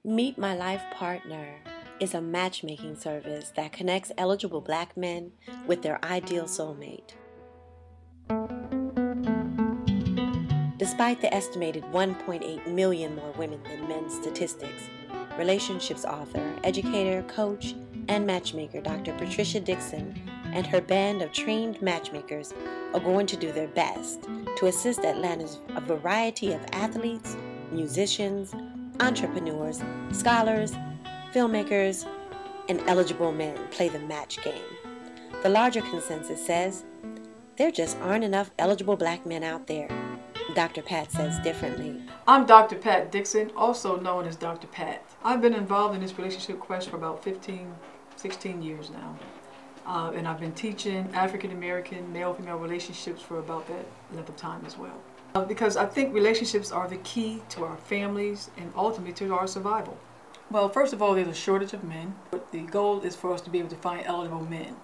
Meet My Life Partner is a matchmaking service that connects eligible black men with their ideal soulmate. Despite the estimated 1.8 million more women than men statistics, relationships author, educator, coach, and matchmaker Dr. Patricia Dixon and her band of trained matchmakers are going to do their best to assist Atlanta's a variety of athletes, musicians, entrepreneurs, scholars, filmmakers, and eligible men play the match game. The larger consensus says there just aren't enough eligible black men out there. Dr. Pat says differently. I'm Dr. Pat Dixon, also known as Dr. Pat. I've been involved in this relationship quest for about 16 years now. And I've been teaching African-American male-female relationships for about that length of time as well. Because I think relationships are the key to our families and ultimately to our survival. Well, first of all, there's a shortage of men. But the goal is for us to be able to find eligible men.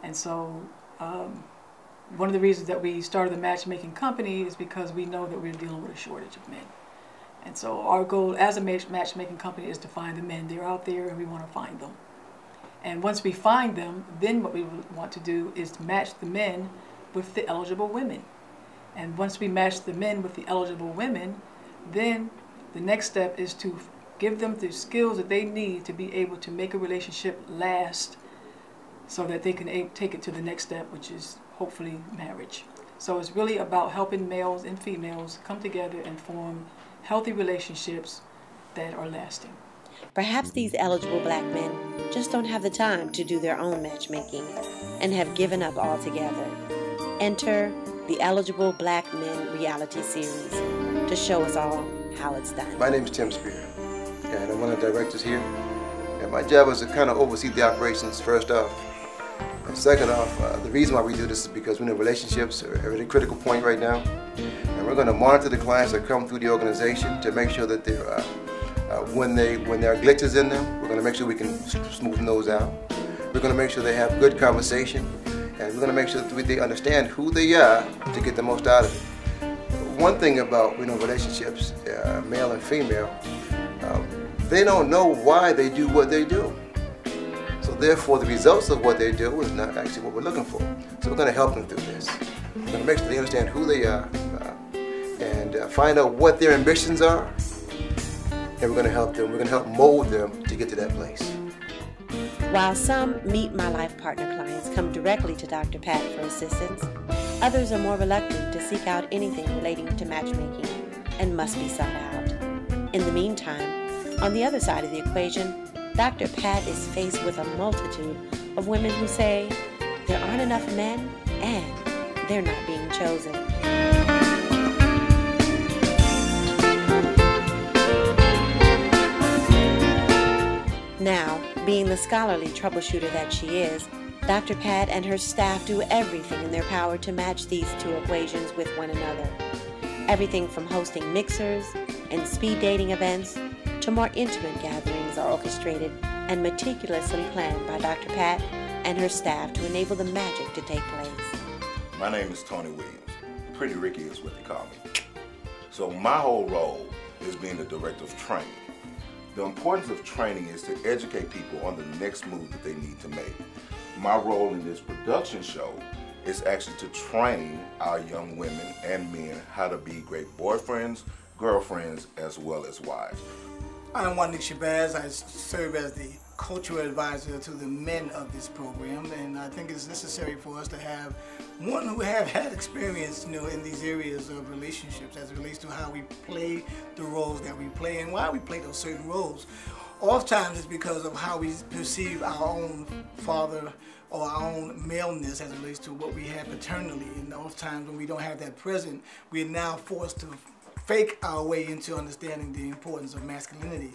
And so one of the reasons that we started the matchmaking company is because we know that we're dealing with a shortage of men. And so our goal as a matchmaking company is to find the men. They're out there and we want to find them. And once we find them, then what we want to do is to match the men with the eligible women. And once we match the men with the eligible women, then the next step is to give them the skills that they need to be able to make a relationship last so that they can take it to the next step, which is hopefully marriage. So it's really about helping males and females come together and form healthy relationships that are lasting. Perhaps these eligible black men just don't have the time to do their own matchmaking and have given up altogether. Enter the Eligible Black Men reality series to show us all how it's done. My name is Tim Spear, and I'm one of the directors here. And my job is to kind of oversee the operations first off. And second off, the reason why we do this is because we know relationships are at a critical point right now. And we're going to monitor the clients that come through the organization to make sure that they're, when there are glitches in them, we're going to make sure we can smoothen those out. We're going to make sure they have good conversation. And we're going to make sure that they understand who they are to get the most out of it. One thing about relationships, male and female, they don't know why they do what they do. So therefore, the results of what they do is not actually what we're looking for. So we're going to help them through this. We're going to make sure they understand who they are and find out what their ambitions are. And we're going to help them. We're going to help mold them to get to that place. While some Meet My Life Partner clients come directly to Dr. Pat for assistance, others are more reluctant to seek out anything relating to matchmaking and must be sought out. In the meantime, on the other side of the equation, Dr. Pat is faced with a multitude of women who say there aren't enough men and they're not being chosen. Now, being the scholarly troubleshooter that she is, Dr. Pat and her staff do everything in their power to match these two equations with one another. Everything from hosting mixers and speed dating events to more intimate gatherings are orchestrated and meticulously planned by Dr. Pat and her staff to enable the magic to take place. My name is Tony Williams. Pretty Ricky is what they call me. So my whole role is being the director of training. The importance of training is to educate people on the next move that they need to make. My role in this production show is actually to train our young women and men how to be great boyfriends, girlfriends, as well as wives. I'm Nick Shabazz. I serve as the cultural advisor to the men of this program, and I think it's necessary for us to have one who have had experience, in these areas of relationships as it relates to how we play the roles that we play and why we play those certain roles. Oftentimes it's because of how we perceive our own father or our own maleness as it relates to what we have paternally, and oftentimes when we don't have that present, we are now forced to fake our way into understanding the importance of masculinity.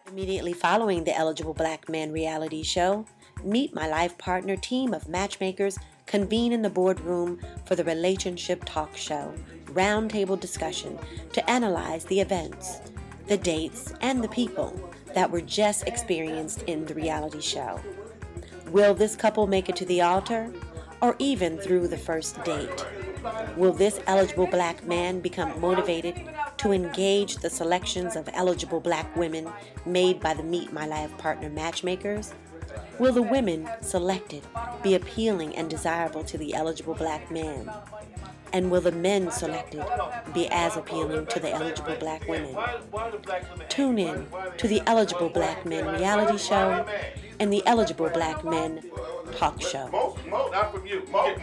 Immediately following the Eligible Black Men reality show, Meet My Life Partner team of matchmakers convene in the boardroom for the Relationship Talk Show roundtable discussion to analyze the events, the dates, and the people that were just experienced in the reality show. Will this couple make it to the altar, or even through the first date? Will this eligible black man become motivated to engage the selections of eligible black women made by the Meet My Life Partner matchmakers? Will the women selected be appealing and desirable to the eligible black men? And will the men selected be as appealing to the eligible black women? Tune in to the Eligible Black Men reality show and the Eligible Black Men talk show. Most, not from you. Most,